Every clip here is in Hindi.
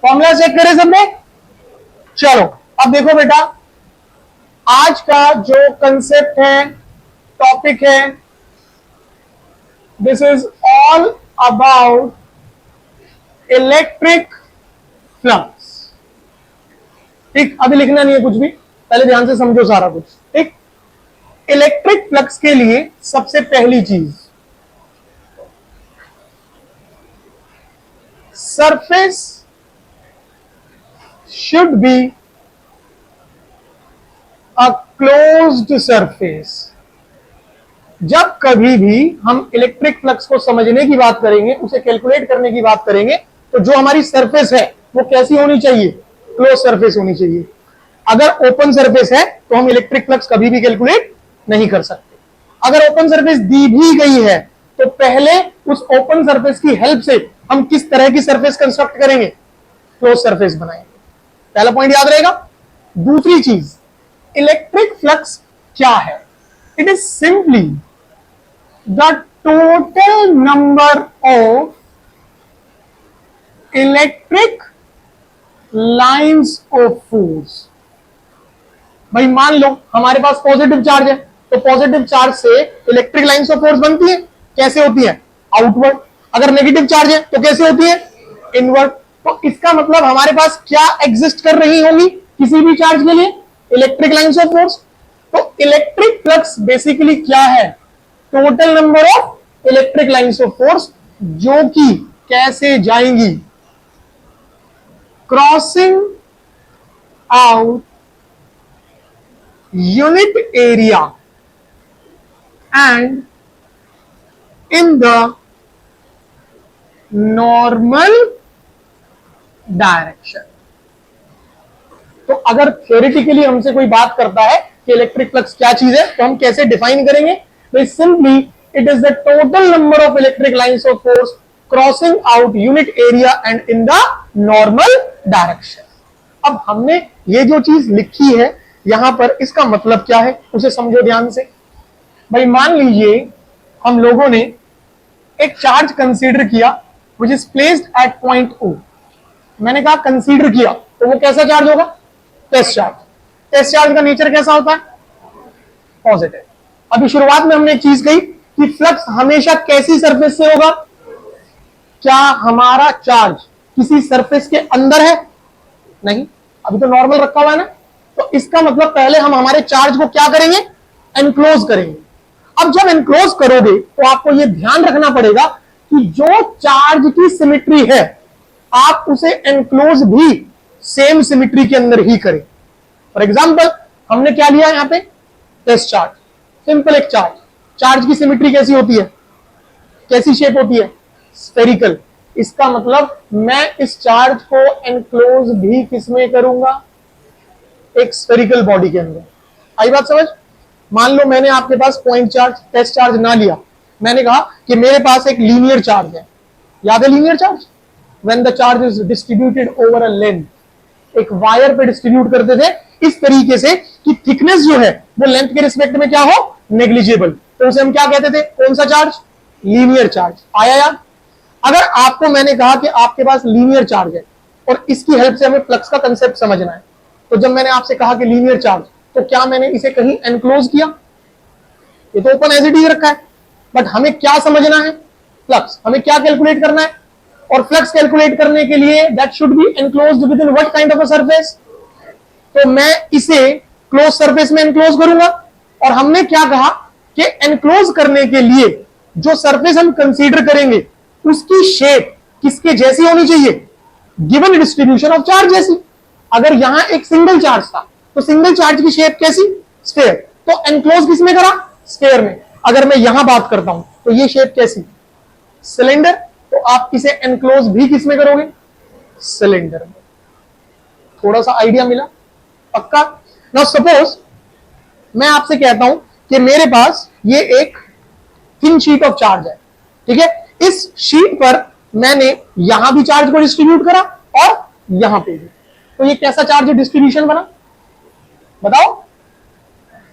फॉर्मूला चेक करें सबने। चलो अब देखो बेटा, आज का जो कंसेप्ट है, टॉपिक है, this is all about electric flux. ठीक, अभी लिखना नहीं है कुछ भी, पहले ध्यान से समझो सारा कुछ। ठीक, इलेक्ट्रिक फ्लक्स के लिए सबसे पहली चीज, surface should be a closed surface. जब कभी भी हम इलेक्ट्रिक फ्लक्स को समझने की बात करेंगे, उसे कैलकुलेट करने की बात करेंगे, तो जो हमारी सरफेस है वो कैसी होनी चाहिए? क्लोज सरफेस होनी चाहिए। अगर ओपन सरफेस है तो हम इलेक्ट्रिक फ्लक्स कभी भी कैलकुलेट नहीं कर सकते। अगर ओपन सरफेस दी भी गई है तो पहले उस ओपन सरफेस की हेल्प से हम किस तरह की सरफेस कंस्ट्रक्ट करेंगे? क्लोज सरफेस बनाएंगे। पहला पॉइंट याद रहेगा। दूसरी चीज, इलेक्ट्रिक फ्लक्स क्या है? It is simply the total number of electric lines of force. भाई मान लो हमारे पास पॉजिटिव चार्ज है, तो पॉजिटिव चार्ज से इलेक्ट्रिक लाइंस ऑफ फोर्स बनती है। कैसे होती है? आउटवर्ड। अगर नेगेटिव चार्ज है तो कैसे होती है? इनवर्ड। तो इसका मतलब हमारे पास क्या एग्जिस्ट कर रही होगी किसी भी चार्ज के लिए? Electric lines of force. तो इलेक्ट्रिक फ्लक्स बेसिकली क्या है? Total number of electric lines of force जो कि कैसे जाएंगी? Crossing out unit area and in the normal direction। तो अगर थ्योरेटिकली हमसे कोई बात करता है कि इलेक्ट्रिक फ्लक्स क्या चीज है, तो हम कैसे डिफाइन करेंगे? तो simply it is the total number of electric lines of force crossing out unit area and in the normal direction. अब हमने ये जो चीज लिखी है यहां पर, इसका मतलब क्या है उसे समझो ध्यान से। भाई मान लीजिए हम लोगों ने एक चार्ज कंसीडर किया which is placed at point O। मैंने कहा कंसीडर किया, तो वो कैसा चार्ज होगा? Test charge. टेस्ट चार्ज का नेचर कैसा होता है? पॉजिटिव। अभी शुरुआत में हमने एक चीज कही कि फ्लक्स हमेशा कैसी सरफेस से होगा? क्या हमारा चार्ज किसी सरफेस के अंदर है? नहीं, अभी तो नॉर्मल रखा हुआ है ना। तो इसका मतलब पहले हम हमारे चार्ज को क्या करेंगे? एनक्लोज करेंगे। अब जब एनक्लोज करोगे तो आपको यह ध्यान रखना पड़ेगा कि जो चार्ज की सिमेट्री है आप उसे एनक्लोज भी सेम सिमेट्री के अंदर ही करें। फॉर एग्जांपल हमने क्या लिया यहां पे? Test charge. सिंपल एक चार्ज, चार्ज की सिमेट्री कैसी होती है? कैसी शेप होती है? स्फेरिकल। इसका मतलब मैं इस चार्ज को एनक्लोज भी किसमें करूंगा? एक स्फेरिकल बॉडी के अंदर। आई बात समझ? मान लो मैंने आपके पास पॉइंट चार्ज, टेस्ट चार्ज ना लिया, मैंने कहा कि मेरे पास एक लीनियर चार्ज है। याद है linear charge? When the charge is distributed over a length, एक वायर पे डिस्ट्रीब्यूट करते थे इस तरीके से कि थिकनेस जो है वो लेंथ के रिस्पेक्ट में क्या हो? नेग्लिजिबल। तो उसे हम क्या कहते थे? कौन सा चार्ज? Linear charge. आया याद? अगर आपको मैंने कहा कि आपके पास लीनियर चार्ज है और इसकी हेल्प से हमें फ्लक्स का कंसेप्ट समझना है, तो जब मैंने आपसे कहा कि लीनियर चार्ज, तो क्या मैंने इसे कहीं एनक्लोज किया? ये तो ओपन एज इट इज रखा है। बट हमें क्या समझना है? फ्लक्स। हमें क्या कैलकुलेट करना है? और फ्लक्स कैलकुलेट करने के लिए that should be enclosed with in what kind of a surface? तो मैं इसे क्लोज सरफेस में एनक्लोज करूंगा। और हमने क्या कहा कि एनक्लोज करने के लिए जो सरफेस हम कंसीडर करेंगे उसकी शेप किसके जैसी होनी चाहिए? गिवन डिस्ट्रीब्यूशन ऑफ चार्ज जैसी। अगर यहां एक सिंगल चार्ज था तो सिंगल चार्ज की शेप कैसी? स्फेयर। तो एनक्लोज किसमें करा? स्फेयर में। अगर मैं यहां बात करता हूं तो ये शेप कैसी? सिलेंडर। तो आप इसे एनक्लोज भी किसमें करोगे? सिलेंडर में। थोड़ा सा आइडिया मिला? पक्का? नाउ सपोज मैं आपसे कहता हूं कि मेरे पास ये एक थिन शीट ऑफ चार्ज है। ठीक है, इस शीट पर मैंने यहां भी चार्ज को डिस्ट्रीब्यूट करा और यहां पे भी। तो ये कैसा चार्ज डिस्ट्रीब्यूशन बना? बताओ।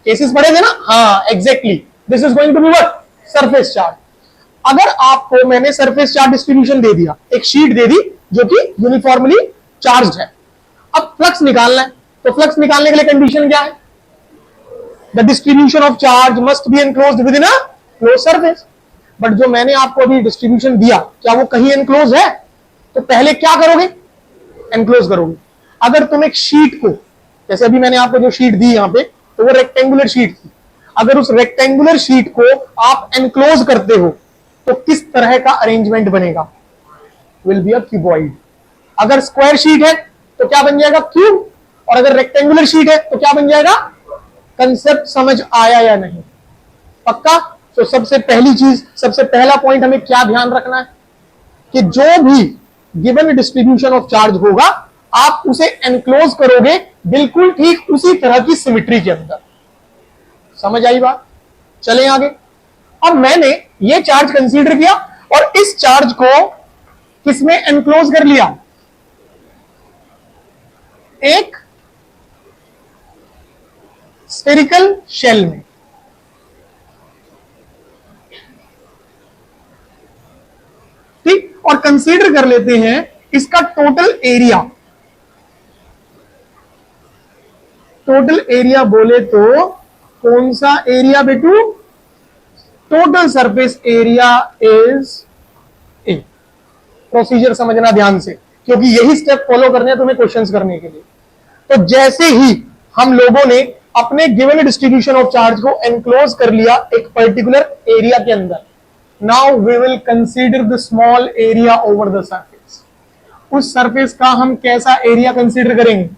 केसेस पढ़े थे ना? हाँ, exactly. This is going to be what? Surface charge. अगर आपको मैंने सरफेस चार्ज डिस्ट्रीब्यूशन दे दिया, एक शीट दे दी जो कि यूनिफॉर्मली चार्ज है। अब फ्लक्स निकालना है, तो फ्लक्स निकालने के लिए कंडीशन क्या है? The distribution of charge must be enclosed with in a close surface. But जो मैंने आपको अभी डिस्ट्रीब्यूशन दिया, क्या वो कहीं एनक्लोज है? तो पहले क्या करोगे? एनक्लोज करोगे। अगर तुम एक शीट को, जैसे अभी मैंने आपको जो शीट दी यहां पे, तो वो रेक्टेंगुलर शीट थी। अगर उस रेक्टेंगुलर शीट को आप एनक्लोज करते हो तो किस तरह का अरेंजमेंट बनेगा? Will be a cuboid. अगर स्क्वायर शीट है तो क्या बन जाएगा? क्यूब। और अगर रेक्टेंगुलर शीट है तो क्या बन जाएगा? कंसेप्ट समझ आया या नहीं? पक्का? तो सबसे पहली चीज, सबसे पहला पॉइंट हमें क्या ध्यान रखना है कि जो भी गिवन डिस्ट्रीब्यूशन ऑफ चार्ज होगा आप उसे एनक्लोज करोगे बिल्कुल ठीक उसी तरह की सिमेट्री के अंदर। समझ आई बात? चलें आगे। अब मैंने ये चार्ज कंसीडर किया और इस चार्ज को किसमें एनक्लोज कर लिया? एक स्फेरिकल शेल में। ठीक, और कंसीडर कर लेते हैं इसका टोटल एरिया। टोटल एरिया बोले तो कौन सा एरिया बेटू? Total surface area is A. Procedure समझना ध्यान से, क्योंकि यही स्टेप फॉलो करने हैं तुम्हें क्वेश्चंस करने के लिए। तो जैसे ही हम लोगों ने अपने गिवन डिस्ट्रीब्यूशन ऑफ चार्ज को एनक्लोज कर लिया एक पर्टिकुलर एरिया के अंदर, now we will consider the small area over the surface. उस सरफेस का हम कैसा एरिया कंसीडर करेंगे?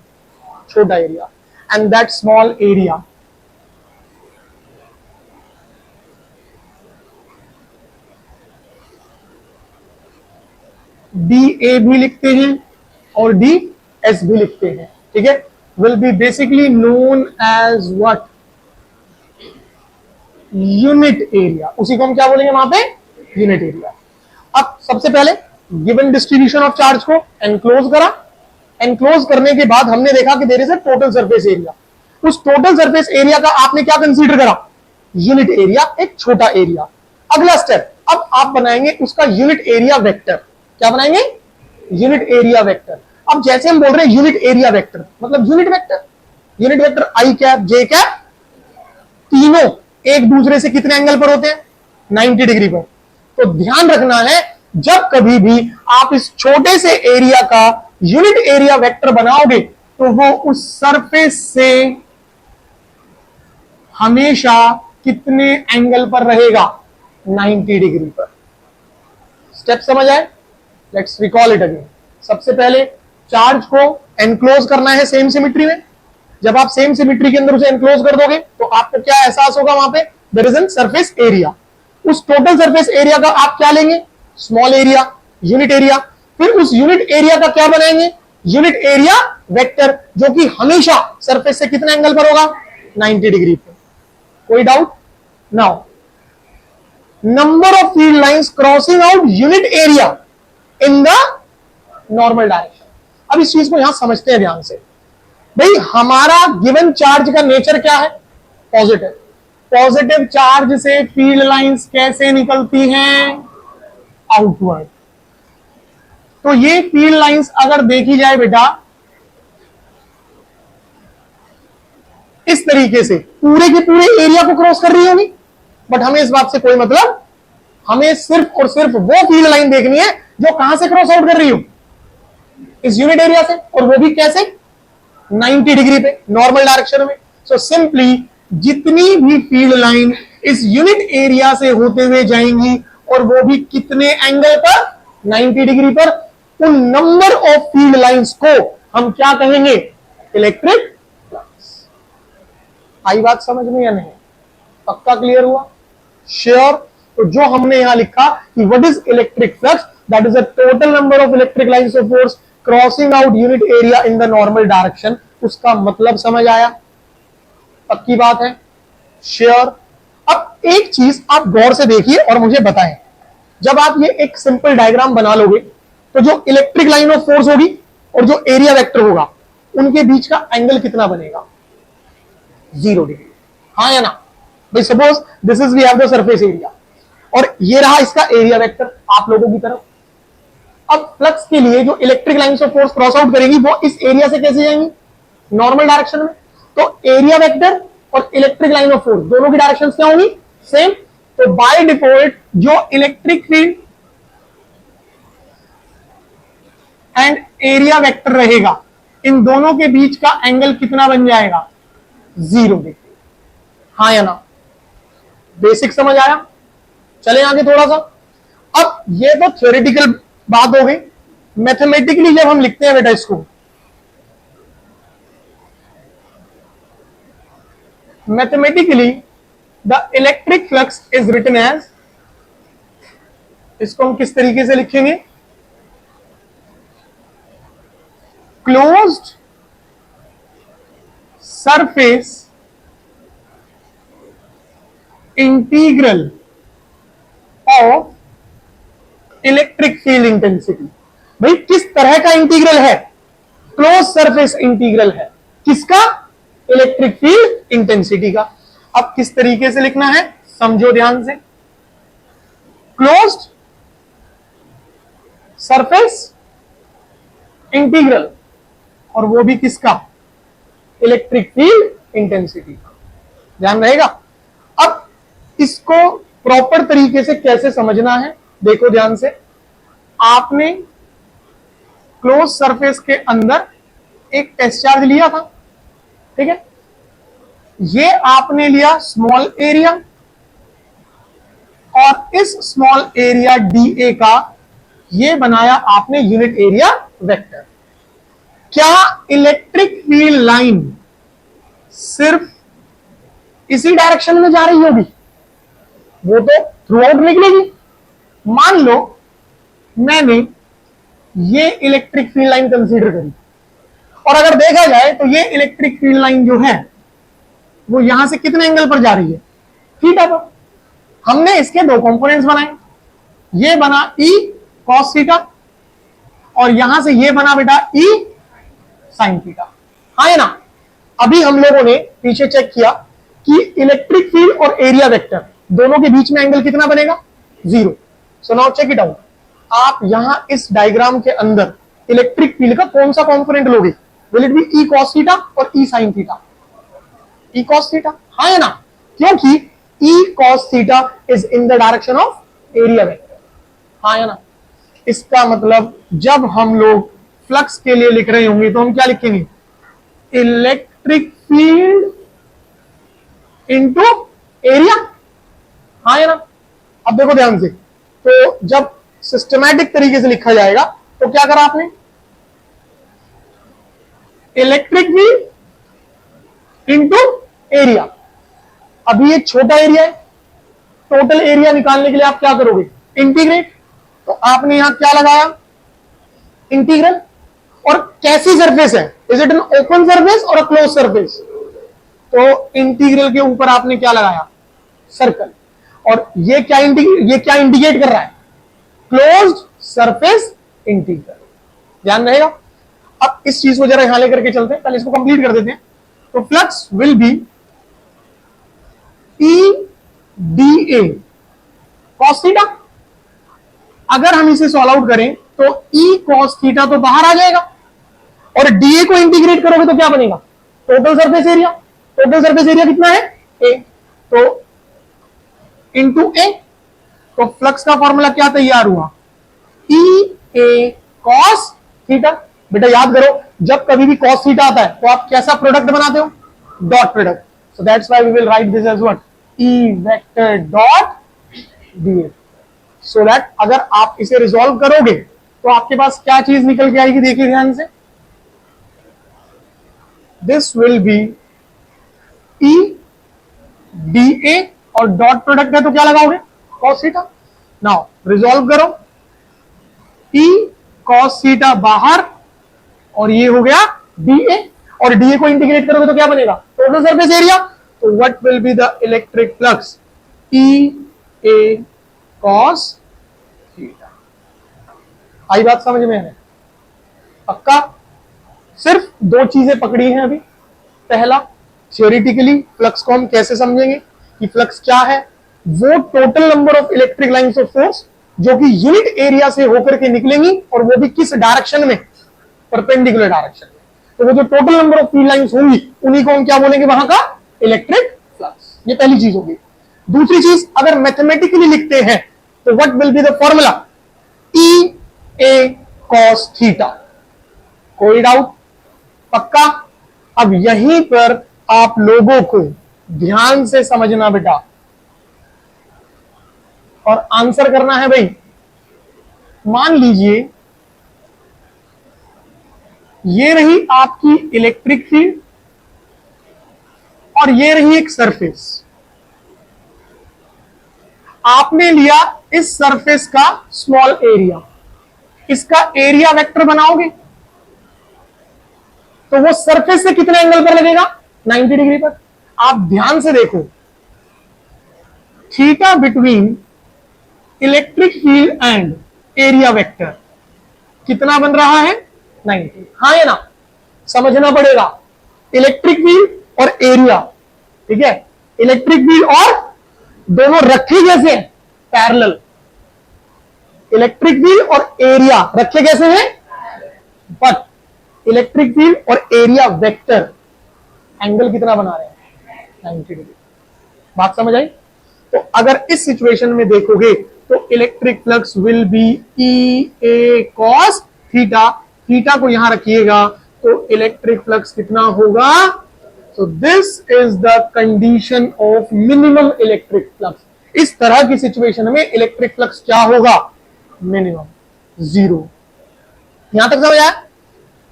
छोटा area. And that small area D A भी लिखते हैं और डी एस भी लिखते हैं, ठीक है? Will be basically known as what? Unit area. उसी को हम क्या बोलेंगे वहां पे? Unit area. अब सबसे पहले गिवन डिस्ट्रीब्यूशन ऑफ चार्ज को एनक्लोज करा। एनक्लोज करने के बाद हमने देखा कि there is a total surface area. उस टोटल सरफेस एरिया का आपने क्या कंसीडर करा? यूनिट एरिया, एक छोटा एरिया। अगला स्टेप, अब आप बनाएंगे उसका यूनिट एरिया वेक्टर। क्या बनाएंगे? Unit area vector. अब जैसे हम बोल रहे हैं यूनिट एरिया वेक्टर, मतलब यूनिट वेक्टर। यूनिट वेक्टर आई कैप जे कैप तीनों एक दूसरे से कितने एंगल पर होते हैं? 90 डिग्री पर। तो ध्यान रखना है, जब कभी भी आप इस छोटे से एरिया का यूनिट एरिया वेक्टर बनाओगे तो वो उस सरफेस से हमेशा कितने एंगल पर रहेगा? 90 डिग्री पर। स्टेप समझ आए? Let's recall it again. सबसे पहले चार्ज को एनक्लोज करना है सेम सिमेट्री में। जब आप सेम सिमेट्री के अंदर उसे एनक्लोज कर दोगे तो आपको क्या एहसास होगा? वहां पे there is an surface area. उस टोटल सरफेस एरिया का आप क्या लेंगे? Small area, unit area. फिर उस यूनिट एरिया का क्या बनाएंगे? यूनिट एरिया वेक्टर, जो कि हमेशा सरफेस से कितने एंगल पर होगा? 90 डिग्री पर। कोई doubt? Now number of field lines crossing out unit area in the normal direction. अब इस चीज को यहां समझते हैं ध्यान से। भाई हमारा गिवन चार्ज का नेचर क्या है? पॉजिटिव। पॉजिटिव चार्ज से फील्ड लाइंस कैसे निकलती हैं? आउटवर्ड। तो ये फील्ड लाइंस अगर देखी जाए बेटा इस तरीके से पूरे के पूरे एरिया को क्रॉस कर रही होगी, बट हमें इस बात से कोई मतलब, हमें सिर्फ और सिर्फ वो फील्ड लाइन देखनी है जो कहां से क्रॉस आउट कर रही हो? इस यूनिट एरिया से, और वो भी कैसे? 90 डिग्री पे, नॉर्मल डायरेक्शन में। सो सिंपली जितनी भी फील्ड लाइन इस यूनिट एरिया से होते हुए जाएंगी और वो भी कितने एंगल पर? 90 डिग्री पर, उन नंबर ऑफ फील्ड लाइंस को हम क्या कहेंगे? Electric flux. आई बात समझ में या नहीं? पक्का क्लियर हुआ? श्योर? तो जो हमने यहां लिखा कि what is electric flux, that is the total number of electric lines of force crossing out unit area in the normal direction. उसका मतलब समझ आया? पक्की बात है? श्योर? अब एक चीज आप गौर से देखिए और मुझे बताएं, जब आप ये एक सिंपल डायग्राम बना लोगे तो जो इलेक्ट्रिक लाइन ऑफ फोर्स होगी और जो एरिया वेक्टर होगा उनके बीच का एंगल कितना बनेगा? 0 डिग्री। हाँ या ना? भाई suppose this is we have the surface area और ये रहा इसका एरिया वेक्टर आप लोगों की तरफ। अब फ्लक्स के लिए जो electric lines of force cross out करेगी वो इस एरिया से कैसे जाएंगी, नॉर्मल डायरेक्शन में। तो एरिया वेक्टर और इलेक्ट्रिक लाइन ऑफ फोर्स दोनों की डायरेक्शन क्या होंगी, सेम। तो बाय डिफॉल्ट जो electric field and area vector रहेगा, इन दोनों के बीच का एंगल कितना बन जाएगा, 0 डिग्री। हाँ या ना, बेसिक समझ आया। चले आगे थोड़ा सा। अब ये तो थ्योरेटिकल बात हो गई। मैथमेटिकली जब हम लिखते हैं बेटा इसको, mathematically the electric flux is written as, इसको हम किस तरीके से लिखेंगे, closed surface integral of electric field intensity. भाई किस तरह का इंटीग्रल है, क्लोज सरफेस इंटीग्रल है, किसका, इलेक्ट्रिक फील्ड इंटेंसिटी का। अब किस तरीके से लिखना है समझो ध्यान से, क्लोज्ड सरफेस इंटीग्रल, और वो भी किसका, इलेक्ट्रिक फील्ड इंटेंसिटी का, ध्यान रहेगा। अब इसको प्रॉपर तरीके से कैसे समझना है, देखो ध्यान से। आपने क्लोज सरफेस के अंदर एक टेस्ट चार्ज लिया था, ठीक है, ये आपने लिया स्मॉल एरिया, और इस स्मॉल एरिया डीए का ये बनाया आपने यूनिट एरिया वेक्टर। क्या इलेक्ट्रिक फील्ड लाइन सिर्फ इसी डायरेक्शन में जा रही होगी, वो तो थ्रू आउट निकलेगी। मान लो मैंने ये इलेक्ट्रिक फील्ड लाइन कंसीडर करी, और अगर देखा जाए तो ये इलेक्ट्रिक फील्ड लाइन जो है वो यहां से कितने एंगल पर जा रही है, थीटा पर। हमने इसके दो कंपोनेंट्स बनाए, ये बना ई कॉस थीटा, और यहां से ये बना बेटा ई साइन थीटा, हाँ है ना। अभी हम लोगों ने पीछे चेक किया कि इलेक्ट्रिक फील्ड और एरिया वेक्टर दोनों के बीच में एंगल कितना बनेगा, 0। So now check it out. आप यहां इस डायग्राम के अंदर इलेक्ट्रिक फील्ड का कौन सा कंपोनेंट लोगे, will it be E cos theta और E sine theta, E cos theta, हाँ है ना, क्योंकि E cos theta is in the direction of area vector, हाँ है ना। इसका मतलब जब हम लोग फ्लक्स के लिए लिख रहे होंगे तो हम क्या लिखेंगे, इलेक्ट्रिक फील्ड इंटू एरिया, हाँ है ना। अब देखो ध्यान से, तो जब सिस्टमैटिक तरीके से लिखा जाएगा तो क्या करा आपने, इलेक्ट्रिक फील्ड इंटू एरिया। अभी ये छोटा एरिया है, टोटल एरिया निकालने के लिए आप क्या करोगे, इंटीग्रेट। तो आपने यहां क्या लगाया, इंटीग्रल। और कैसी सरफेस है, is it an open surface और अ क्लोज सरफेस, तो इंटीग्रल के ऊपर आपने क्या लगाया, सर्कल। और ये क्या इंडिकेट कर रहा है, क्लोज्ड सरफेस इंटीग्रल, ध्यान रहेगा। अब इस चीज को जरा यहां लेकर के चलते हैं, पहले इसको कंप्लीट कर देते हैं। तो flux will be E D A cos theta. अगर हम इसे सॉल्व आउट करें तो ई कॉस थीटा तो बाहर आ जाएगा, और डीए को इंटीग्रेट करोगे तो क्या बनेगा, total surface area. Total surface area कितना है, ए, तो इंटू ए। तो फ्लक्स का फॉर्मूला क्या तैयार हुआ, ई ए कॉस थीटा। बेटा याद करो, जब कभी भी कॉस थीटा आता है तो आप कैसा प्रोडक्ट बनाते हो, dot product. So that's why we will write this as what, E vector dot DA, so that अगर आप इसे रिजॉल्व करोगे तो आपके पास क्या चीज निकल के आएगी, देखिए ध्यान से, this will be E D A, और डॉट प्रोडक्ट है तो क्या लगाओगे, कॉस थीटा। नाउ रिजॉल्व करो, ई कॉस थीटा बाहर, और ये हो गया डीए, और डीए को इंटीग्रेट करोगे तो क्या बनेगा, टोटल सरफेस एरिया। तो what will be the electric flux, E A cos theta. आई बात समझ में है, पक्का। सिर्फ दो चीजें पकड़ी हैं अभी। पहला, थ्योरेटिकली फ्लक्स को हम कैसे समझेंगे कि फ्लक्स क्या है, वो total number of electric lines of force जो कि यूनिट एरिया से होकर के निकलेंगी, और वो भी किस डायरेक्शन में, परपेंडिकुलर डायरेक्शन में। तो वो जो total number of field lines होंगी उन्हीं को हम क्या बोलेंगे, वहां का इलेक्ट्रिक फ्लक्स। ये पहली चीज होगी। दूसरी चीज, अगर मैथमेटिकली लिखते हैं तो what will be the formula, E A cos theta. कोई डाउट? पक्का? अब यहीं पर आप लोगों को ध्यान से समझना बेटा, और आंसर करना है भाई। मान लीजिए ये रही आपकी इलेक्ट्रिक फील्ड और ये रही एक सरफेस। आपने लिया इस सरफेस का स्मॉल एरिया, इसका एरिया वेक्टर बनाओगे तो वो सरफेस से कितने एंगल पर लगेगा, 90 डिग्री पर। आप ध्यान से देखो, theta between electric field and area vector कितना बन रहा है, 90। हाँ या ना? समझना पड़ेगा। इलेक्ट्रिक फील्ड और एरिया, ठीक है, इलेक्ट्रिक फील्ड और दोनों रखे कैसे हैं, पैरेलल। इलेक्ट्रिक फील्ड और एरिया रखे कैसे हैं, बट इलेक्ट्रिक फील्ड और एरिया वेक्टर एंगल कितना बना रहे हैं, 90 डिग्री। बात समझ आई? तो अगर इस सिचुएशन में देखोगे तो electric flux will be E A cos theta. Theta को यहां रखिएगा तो इलेक्ट्रिक फ्लक्स कितना होगा, so this is the condition of minimum electric flux। इस तरह की सिचुएशन में इलेक्ट्रिक फ्लक्स क्या होगा, मिनिमम, 0। यहां तक समझ आया?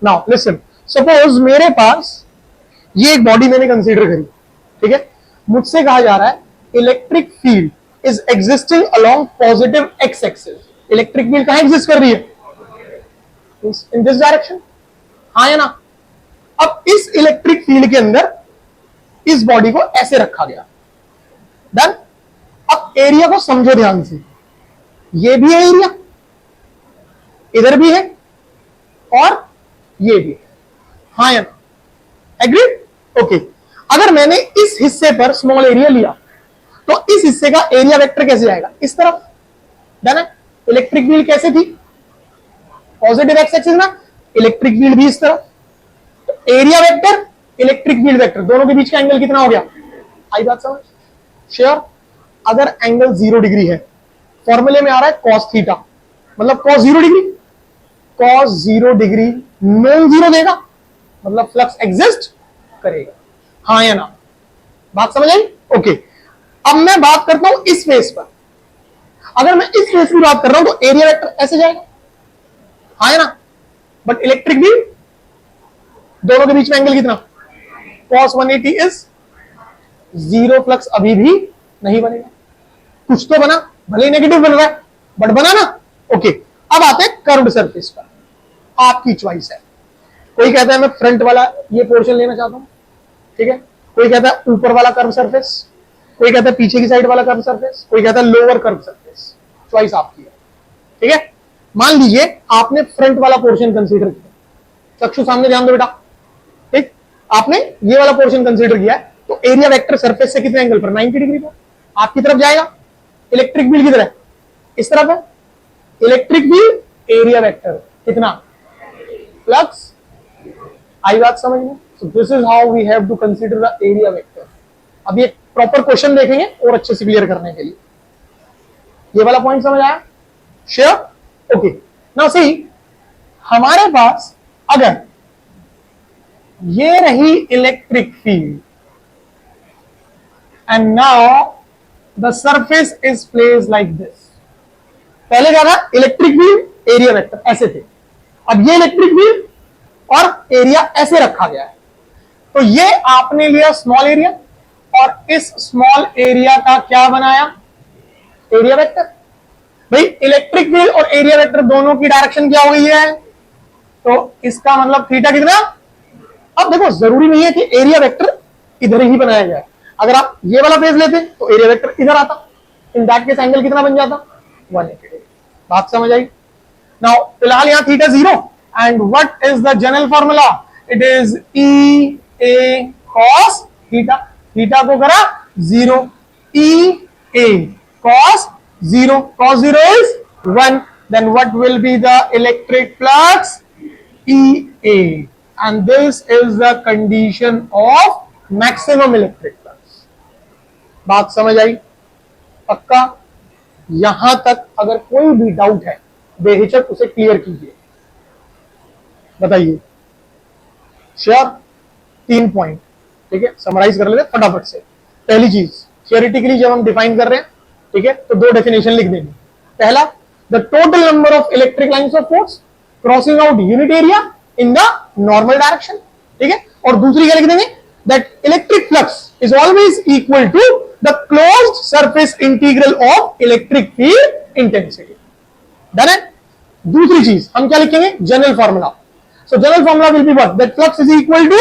नाउ लिसन, सपोज मेरे पास ये एक बॉडी मैंने कंसीडर करी, ठीक है, मुझसे कहा जा रहा है electric field is existing along positive x axis. Electric field कहां एग्जिस्ट कर रही है, इन दिस डायरेक्शन। हाँ या ना? अब इस इलेक्ट्रिक फील्ड के अंदर इस बॉडी को ऐसे रखा गया, डन। अब एरिया को समझो ध्यान से, ये भी है एरिया, इधर भी है और ये भी है। हाँ या ना? एग्रीड? ओके। अगर मैंने इस हिस्से पर स्मॉल एरिया लिया तो इस हिस्से का एरिया वेक्टर कैसे आएगा, इस तरफ, डन है। इलेक्ट्रिक फील्ड कैसे थी, पॉजिटिव एक्स एक्सिस ना, इलेक्ट्रिक फील्ड भी इस तरफ। तो area vector, electric field vector, दोनों के बीच का एंगल कितना हो गया, आई बात समझ? श्योर? अगर एंगल 0 डिग्री है, फॉर्मूले में आ रहा है कॉस थीटा, मतलब cos 0 degree, cos 0 degree non zero देगा, मतलब फ्लक्स एग्जिस्ट करेगा। हाँ या ना? बात समझ आई? ओके। अब मैं बात करता हूं इस फेस पर। अगर मैं इस फेस की बात कर रहा हूं तो एरिया वेक्टर ऐसे जाएगा। हाँ या ना? बट इलेक्ट्रिक फील्ड, दोनों के बीच में एंगल कितना, cos 180 इज 0, फ्लक्स अभी भी नहीं बनेगा। कुछ तो बना, भले ही नेगेटिव बन रहा है बट बना ना। ओके। अब आते हैं कर्व्ड सरफेस पर, आपकी चॉइस है। कोई कहता है मैं फ्रंट वाला ये पोर्शन लेना चाहता हूं, ठीक है, कोई कहता है ऊपर वाला कर्व सरफेस, कोई कहता है पीछे की साइड वाला कर्व सरफेस, कोई कहता है लोअर कर्व सरफेस। चॉइस आपकी है, ठीक है। मान लीजिए आपने फ्रंट वाला पोर्शन कंसीडर किया, चक्षु सामने ध्यान दो बेटा, ठीक, आपने ये वाला पोर्शन कंसीडर किया है, तो एरिया वेक्टर सरफेस से कितने एंगल पर, 90 डिग्री पर आपकी तरफ जाएगा। इलेक्ट्रिक फील्ड किधर है, इस तरफ है। इलेक्ट्रिक फील्ड, एरिया वेक्टर कितना, फ्लक्स। आई बात समझ में? So this is how we have to consider the area vector. अब ये प्रॉपर क्वेश्चन देखेंगे और अच्छे से क्लियर करने के लिए। ये वाला पॉइंट समझ आया? श्योर? ओके। नाउ सी, हमारे पास अगर ये रही electric field and now the surface is placed like this. पहले क्या था, इलेक्ट्रिक फील्ड, एरिया वेक्टर ऐसे थे। अब ये इलेक्ट्रिक फील्ड और एरिया ऐसे रखा गया है। तो ये आपने लिया स्मॉल एरिया और इस स्मॉल एरिया का क्या बनाया, एरिया वेक्टर। भाई इलेक्ट्रिक फील्ड और एरिया वेक्टर दोनों की डायरेक्शन क्या हो गई है, तो इसका मतलब थीटा कितना। अब देखो जरूरी नहीं है कि एरिया वेक्टर इधर ही बनाया जाए। अगर आप ये वाला फेज लेते तो एरिया वेक्टर इधर आता, इन दैट केस एंगल कितना बन जाता, 180 डिग्री। बात समझ आई? नाउ फिलहाल यहां theta 0 and what is the general formula, it is E A cos theta. Theta को करा 0, E A cos 0, cos 0 is 1, then what will be the electric flux? EA, and this is the condition of maximum electric flux. बात समझ आई? पक्का? यहां तक अगर कोई भी डाउट है बेहिचक उसे क्लियर कीजिए, बताइए। श्योर? 3 पॉइंट, ठीक है, समराइज कर लेते फटाफट से। पहली चीज, थियोरेटिकली जब हम डिफाइन कर रहे हैं, ठीक है, तो 2 डेफिनेशन लिख देंगे। पहला, the total number of electric lines of force crossing out unit area in the normal direction, ठीक है। और दूसरी क्या लिख देंगे? That electric flux is always equal to the closed surface integral of electric field intensity. Done है? दूसरी चीज हम क्या लिखेंगे? General formula. So general formula will be what? That flux is equal to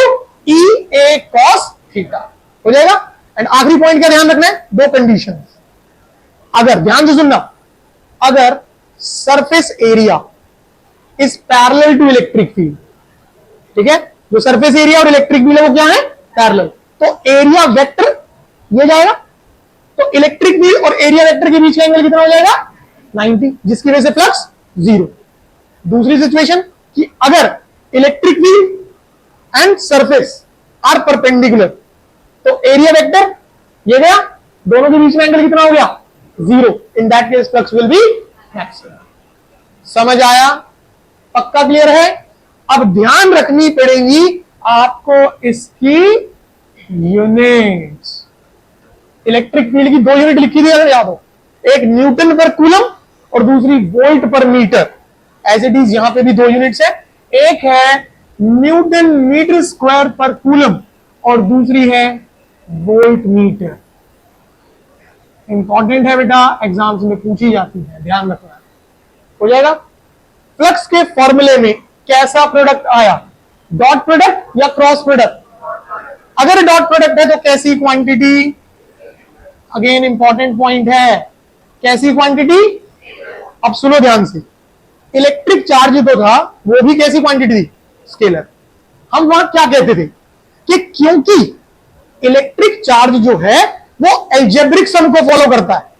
E A cos theta. हो जाएगा? एंड आखिरी पॉइंट क्या ध्यान रखना है? 2 कंडीशंस। अगर, ध्यान से सुनना, अगर surface area is parallel to electric field, ठीक है, जो सरफेस एरिया और इलेक्ट्रिक फील्ड है वो क्या है? पैरेलल। तो एरिया वेक्टर ये जाएगा, तो इलेक्ट्रिक फील्ड और एरिया वेक्टर के बीच का एंगल कितना हो जाएगा? 90, जिसकी वजह से फ्लक्स 0। दूसरी सिचुएशन कि अगर electric field and surface are perpendicular, तो एरिया वेक्टर ये गया, दोनों के बीच में एंगल कितना हो गया? 0। In that case flux will B maximum. समझ आया? पक्का क्लियर है? अब ध्यान रखनी पड़ेगी आपको इसकी यूनिट्स। इलेक्ट्रिक फील्ड की 2 यूनिट लिखी थी, अगर याद हो, एक न्यूटन पर कूलम और दूसरी वोल्ट पर मीटर। एज इट इज यहां पे भी 2 यूनिट्स है, एक है न्यूटन मीटर स्क्वायर पर कूलम और दूसरी है वोल्ट मीटर। इंपॉर्टेंट है बेटा, एग्जाम्स में पूछी जाती है, ध्यान रखना। हो जाएगा? फ्लक्स के फॉर्मूले में कैसा प्रोडक्ट आया? डॉट प्रोडक्ट या क्रॉस प्रोडक्ट? अगर डॉट प्रोडक्ट है तो कैसी क्वांटिटी? अगेन इंपॉर्टेंट पॉइंट है, कैसी क्वांटिटी? अब सुनो ध्यान से, इलेक्ट्रिक चार्ज तो था, वो भी कैसी क्वांटिटी थी? स्केलर। हम वहां क्या कहते थे कि क्योंकि इलेक्ट्रिक चार्ज जो है वो एल्जेब्रिक सम को फॉलो करता है,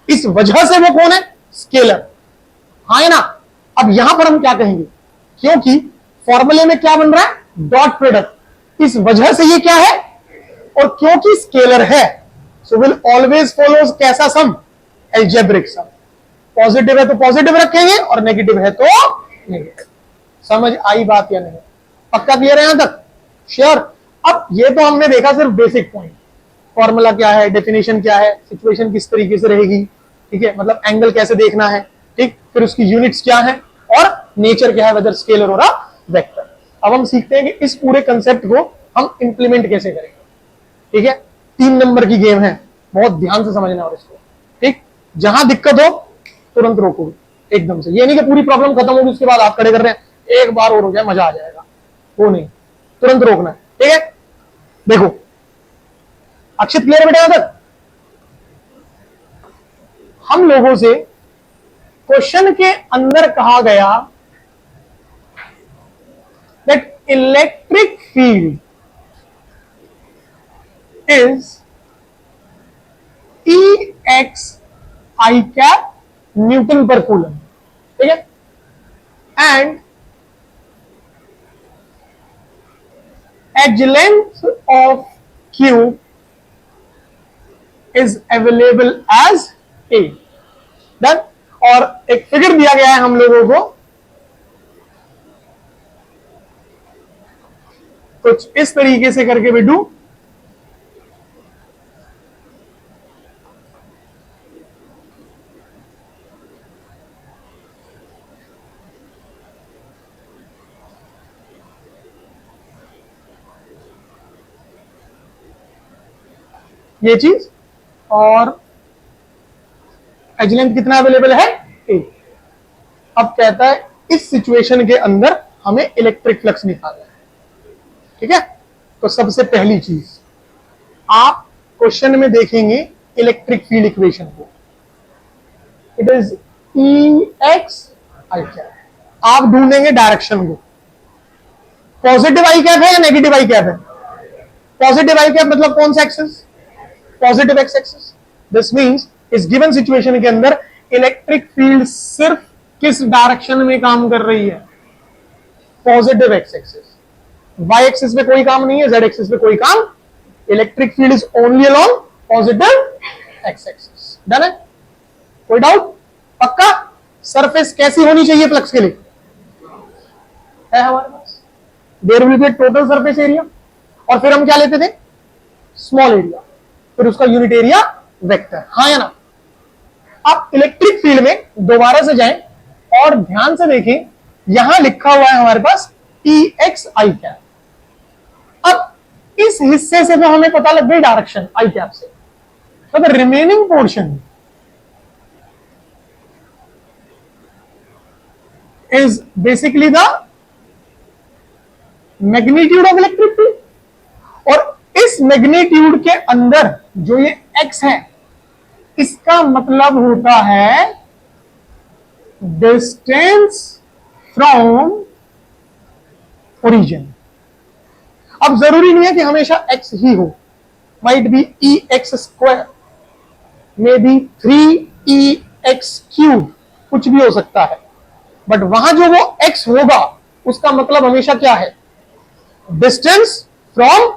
इस वजह से वो कौन है? स्केलर। हाँ है ना? अब यहां पर हम क्या कहेंगे? क्योंकि फॉर्मूले में क्या बन रहा है? डॉट प्रोडक्ट, इस वजह से ये क्या है? और क्योंकि स्केलर है, सो विल ऑलवेज फॉलोज कैसा सम? Algebraic sum. पॉजिटिव है तो पॉजिटिव रखेंगे और नेगेटिव है तो नेगेटिव। समझ आई बात या नहीं? पक्का क्लियर है यहां तक? श्योर? अब ये तो हमने देखा सिर्फ बेसिक पॉइंट, फॉर्मूला क्या है, डेफिनेशन क्या है, सिचुएशन किस तरीके से रहेगी, ठीक है, मतलब एंगल कैसे देखना है, ठीक, फिर उसकी यूनिट्स क्या है और नेचर क्या है, वेदर स्केलर और वेक्टर। अब हम सीखते हैं कि इस पूरे कंसेप्ट को हम इंप्लीमेंट कैसे करेंगे, ठीक है। 3 नंबर की गेम है, बहुत ध्यान से समझना और इसको, ठीक। जहां दिक्कत हो तुरंत रोको एकदम से, ये नहीं कि पूरी प्रॉब्लम खत्म होगी उसके बाद आप खड़े कर रहे हैं, एक बार और हो जाए मजा आ जाएगा, वो नहीं, तुरंत रोकना है, ठीक है। देखो अक्षित क्लियर बेटा? यहां तक हम लोगों से क्वेश्चन के अंदर कहा गया that electric field is EX I cap newton per coulomb, ठीक है, and as length of Q is available as A। Done. और एक फिगर दिया गया है हम लोगों को कुछ इस तरीके से करके बिटू, ये चीज, और एज लेंथ कितना अवेलेबल है? A। अब कहता है इस सिचुएशन के अंदर हमें इलेक्ट्रिक फ्लक्स निकालना है, ठीक है। तो सबसे पहली चीज आप क्वेश्चन में देखेंगे इलेक्ट्रिक फील्ड इक्वेशन को, it is EX I cap. आप ढूंढेंगे डायरेक्शन को, पॉजिटिव आई कैप है या नेगेटिव आई कैप है? पॉजिटिव आई कैप मतलब कौन सा axis? Positive x axis. This means इस गिवन सिचुएशन के अंदर इलेक्ट्रिक फील्ड सिर्फ किस डायरेक्शन में काम कर रही है? Positive x axis. Y axis पे कोई काम नहीं है, जेड एक्सिस पे कोई काम। Electric field is only along positive x axis. Done है? कोई डाउट? पक्का? सरफेस कैसी होनी चाहिए फ्लक्स के लिए? है हमारे पास there will be total surface area, और फिर हम क्या लेते थे? स्मॉल एरिया, फिर उसका यूनिट एरिया वेक्टर। हाँ या ना? आप इलेक्ट्रिक फील्ड में दोबारा से जाएं और ध्यान से देखें, यहां लिखा हुआ है हमारे पास ई एक्स आई कैप। अब इस हिस्से से तो हमें पता लग गई डायरेक्शन आई कैप से, तो the remaining portion is basically the magnitude of electric field, और इस मैग्नीट्यूड के अंदर जो ये एक्स है, इसका मतलब होता है डिस्टेंस फ्रॉम ओरिजिन। अब जरूरी नहीं है कि हमेशा एक्स ही हो, might be e x square, may be 3e(x cube), कुछ भी हो सकता है, बट वहां जो वो एक्स होगा उसका मतलब हमेशा क्या है? Distance from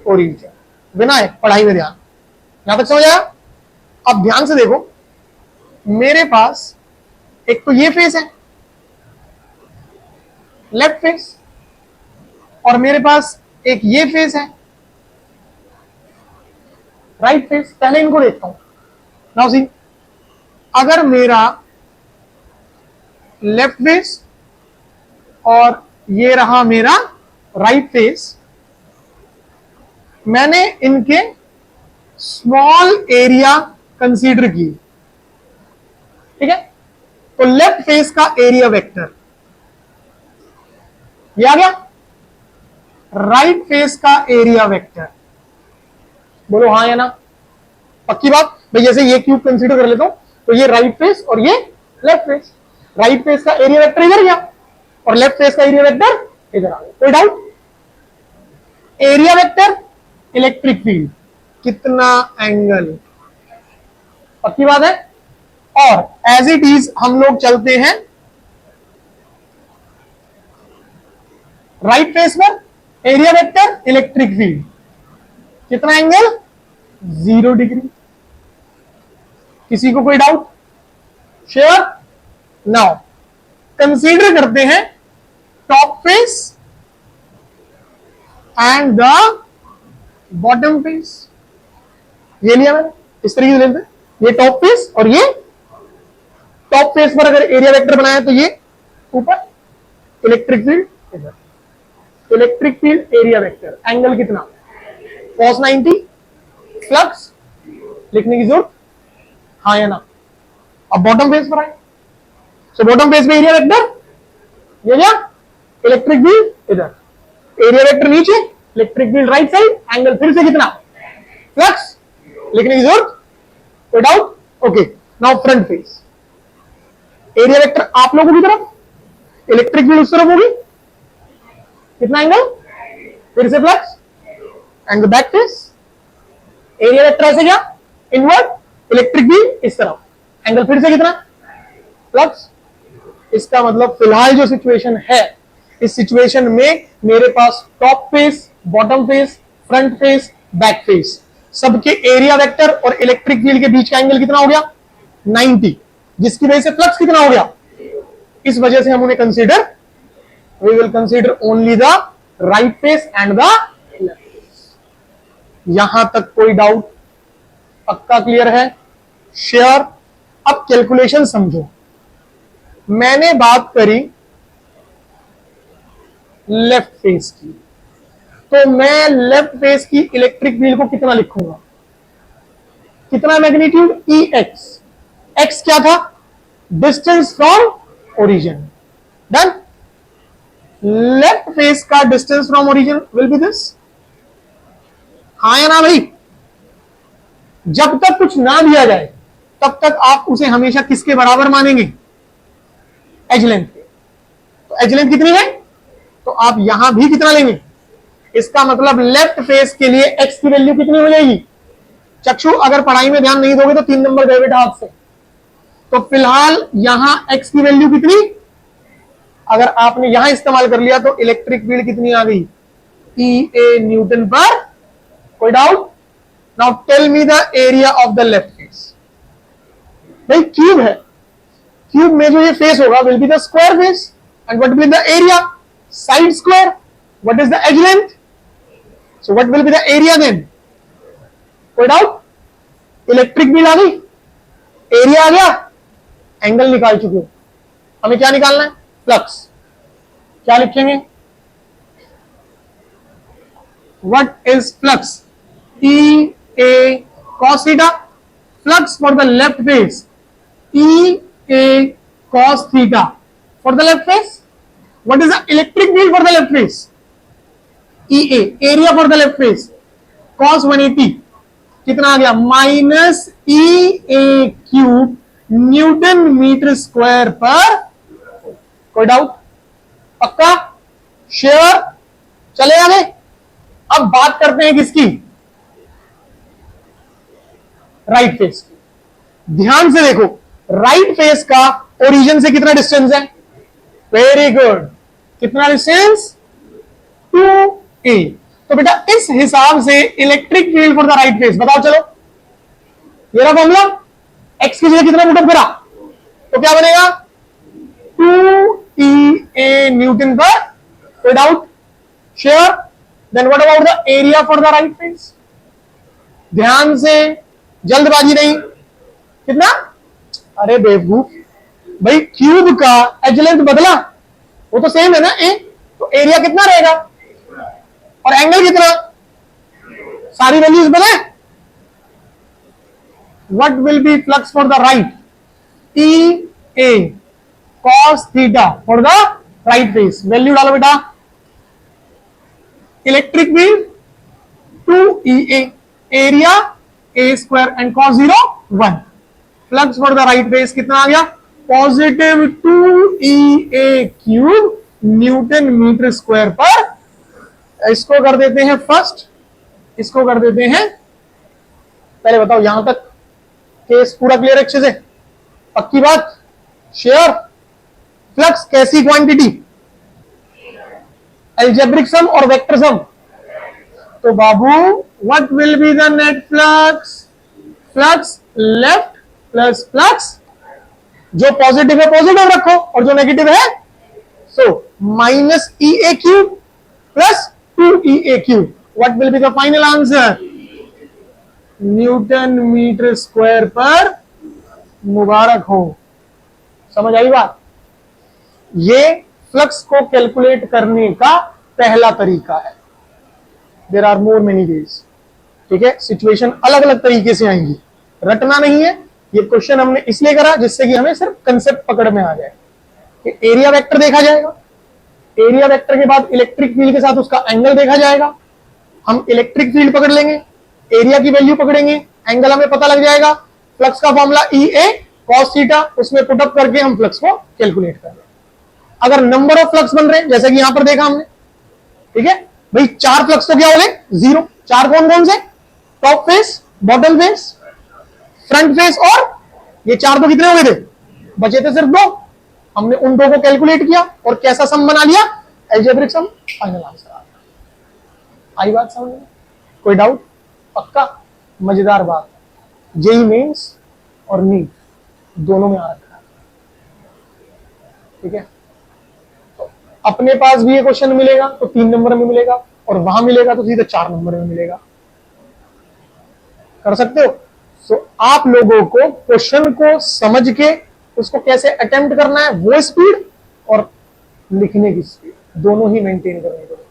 origin. विनायक, पढ़ाई में ध्यान, यहां तक समझ आया? अब ध्यान से देखो, मेरे पास एक तो ये फेस है लेफ्ट फेस, और मेरे पास एक ये फेस है राइट फेस। पहले इनको देखता हूं। नाउ सी, अगर मेरा लेफ्ट फेस और ये रहा मेरा राइट फेस, मैंने इनके स्मॉल एरिया कंसीडर की, ठीक है? तो लेफ्ट फेस का एरिया वेक्टर ये आ गया, राइट फेस का एरिया वेक्टर। बोलो हाँ या ना? पक्की बात भाई? जैसे ये क्यूब कंसीडर कर लेता हूं, तो ये राइट फेस और ये लेफ्ट फेस। राइट फेस का एरिया वेक्टर इधर गया और लेफ्ट फेस का एरिया वेक्टर इधर आ गया। कोई doubt? Area vector electric field कितना एंगल, पक्की बात है? और एज इट इज हम लोग चलते हैं राइट फेस पर, एरिया वेक्टर इलेक्ट्रिक फील्ड कितना एंगल? 0 डिग्री। किसी को कोई डाउट? श्योर? नाउ कंसीडर करते हैं top face and the bottom face. ये लिया मैंने, इस तरीके से लेते हैं, ये टॉप फेस और ये टॉप फेस पर अगर एरिया वेक्टर बनाया तो ये ऊपर, इलेक्ट्रिक फील्ड इधर। Electric field area vector angle कितना? cos 90। फ्लक्स लिखने की जरूरत हाँ या ना? अब बॉटम फेस पर आए, सो बॉटम फेस में एरिया वेक्टर ये क्या? इलेक्ट्रिक फील्ड इधर, एरिया वेक्टर नीचे, electric field right side, angle फिर से कितना? फ्लक्स लिखने की जरूरत? कोई doubt? Okay, now front face, area vector आप लोगों की तरफ, इलेक्ट्रिक फील्ड उस तरफ होगी, कितना एंगल? फिर से flux, and back face, area vector ऐसे क्या? इनवर्ट, इलेक्ट्रिक फील्ड इस तरफ, एंगल फिर से कितना? फ्लक्स। इसका मतलब फिलहाल जो सिचुएशन है, इस सिचुएशन में मेरे पास top face, bottom face, front face, back face, सबके एरिया वेक्टर और इलेक्ट्रिक फील्ड के बीच का एंगल कितना हो गया? 90, जिसकी वजह से फ्लक्स कितना हो गया? इस वजह से हम उन्हें consider, we will consider only the right face and the left face. यहां तक कोई डाउट? पक्का क्लियर है? श्योर? अब कैलकुलेशन समझो। मैंने बात करी लेफ्ट फेस की, तो मैं लेफ्ट फेस की इलेक्ट्रिक फील्ड को कितना लिखूंगा? कितना मैग्नीट्यूड? ई एक्स। एक्स क्या था? Distance from origin. Done? Left face का distance from origin will be this. हाँ या ना भाई? जब तक कुछ ना दिया जाए तब तक आप उसे हमेशा किसके बराबर मानेंगे? एज लेंथ के। तो एज लेंथ कितनी है? तो आप यहां भी कितना लेंगे? इसका मतलब लेफ्ट फेस के लिए एक्स की वैल्यू कितनी हो जाएगी? चक्षु, अगर पढ़ाई में ध्यान नहीं दोगे तो 3 नंबर गए बेटा हाथ से। तो फिलहाल यहां x की वैल्यू कितनी, अगर आपने यहां इस्तेमाल कर लिया तो इलेक्ट्रिक फील्ड कितनी आ गई, EA न्यूटन पर। कोई doubt? Now tell me the area of the left face. भाई क्यूब है, क्यूब में जो ये फेस होगा will be the square face, and what will be the area, side square. What is the edge length, so what will be the area then? कोई डाउट? इलेक्ट्रिक फील्ड आ गई, एरिया आ गया, एंगल निकाल चुके हो। हमें क्या निकालना है, फ्लक्स। क्या लिखेंगे, what is flux, E A cos theta, flux for the left face, E A cos theta for the left face. What is the electric field for the left face, E A, area for the left face, cos 180 कितना आ गया, minus E A cube newton metre square per. कोई डाउट? पक्का? श्योर? चले आगे। अब बात करते हैं किसकी, राइट फेस की। ध्यान से देखो, राइट फेस का ओरिजिन से कितना डिस्टेंस है, वेरी गुड, कितना डिस्टेंस, 2a। तो बेटा इस हिसाब से electric field for the right face बताओ। चलो ये रहा फॉर्मूला, x की जगह कितना पुटअप करा तो क्या बनेगा, 2EA न्यूटन पर। कोई doubt? Sure? Then what about the area for the right face? ध्यान से, जल्दबाजी नहीं। कितना? अरे बेवकूफ, भाई क्यूब का एज लेंथ बदला, वो तो सेम है ना ए, तो एरिया कितना रहेगा और एंगल कितना, सारी वैल्यूज बने। What will be flux for the right, E A cos theta for the right face. Value डालो बेटा, electric field 2EA, area A स्क्वायर and cos 0 1। Flux for the right face कितना आ गया, positive 2EA cube newton metre square per. इसको कर देते हैं फर्स्ट, इसको कर देते हैं। पहले बताओ यहां तक केस पूरा क्लियर अच्छे से, पक्की बात, श्योर? फ्लक्स कैसी क्वांटिटी, अलजेब्रिक सम और वेक्टर सम। तो बाबू what will be the net flux, flux left plus flux, जो पॉजिटिव है पॉजिटिव रखो और जो नेगेटिव है सो minus EA cube plus 2EA cube. What will be the final answer, newton metre square per. मुबारक हो, समझ आई बात? ये फ्लक्स को कैलकुलेट करने का पहला तरीका है। There are more many ways, ठीक है, सिचुएशन अलग अलग तरीके से आएंगी, रटना नहीं है। ये क्वेश्चन हमने इसलिए करा जिससे कि हमें सिर्फ कंसेप्ट पकड़ में आ जाए कि एरिया वेक्टर देखा जाएगा, एरिया वेक्टर के बाद इलेक्ट्रिक फील्ड के साथ उसका एंगल देखा जाएगा। हम इलेक्ट्रिक फील्ड पकड़ लेंगे, एरिया की वैल्यू पकड़ेंगे, एंगल हमें पता लग जाएगा। फ्लक्स का फॉर्मूला EA cos थीटा, उसमें पुटअप करके हम फ्लक्स को कैलकुलेट कर लेंगे। अगर नंबर ऑफ फ्लक्स बन रहे हैं जैसे कि यहां पर देखा हमने, ठीक है भाई, 4 फ्लक्स तो क्या हो गए, 0। 4 कौन कौन से, top face, bottom face, front face, और ये 4 तो कितने हो गए थे, बचे थे सिर्फ 2। हमने उन 2 को कैलकुलेट किया और कैसा सम बना लिया, अलजेब्रिक सम। फाइनल आंसर आ गया। आई बात समझ में? कोई डाउट? पक्का? मजेदार बात, जेई मेंस और नीट दोनों में आ रखा है, ठीक है। तो अपने पास भी ये क्वेश्चन मिलेगा तो 3 नंबर में मिलेगा, और वहां मिलेगा तो सीधे 4 नंबर में मिलेगा। कर सकते हो? सो आप लोगों को क्वेश्चन को समझ के उसको कैसे अटेम्प्ट करना है, वो स्पीड और लिखने की स्पीड दोनों ही मेंटेन करनी पड़ेगी,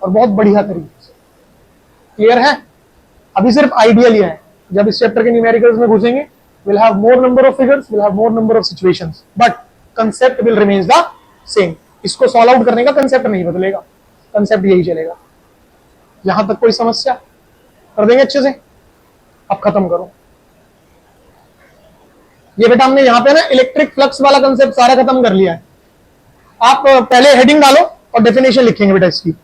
और बहुत बढ़िया तरीके से। क्लियर है? अभी सिर्फ आइडिया लिया है, जब इस चैप्टर के न्यूमेरिकल्स में घुसेंगे we'll have more number of figures, we'll have more number of situations, but concept will remains the same। इसको सॉल्व आउट करने का कंसेप्ट नहीं बदलेगा, कंसेप्ट यही चलेगा। यहां तक कोई समस्या? कर देंगे अच्छे से। अब खत्म करो ये बेटा, हमने यहां पे ना इलेक्ट्रिक फ्लक्स वाला कंसेप्ट सारा खत्म कर लिया है। आप पहले हेडिंग डालो और डेफिनेशन लिखेंगे बेटा इसकी।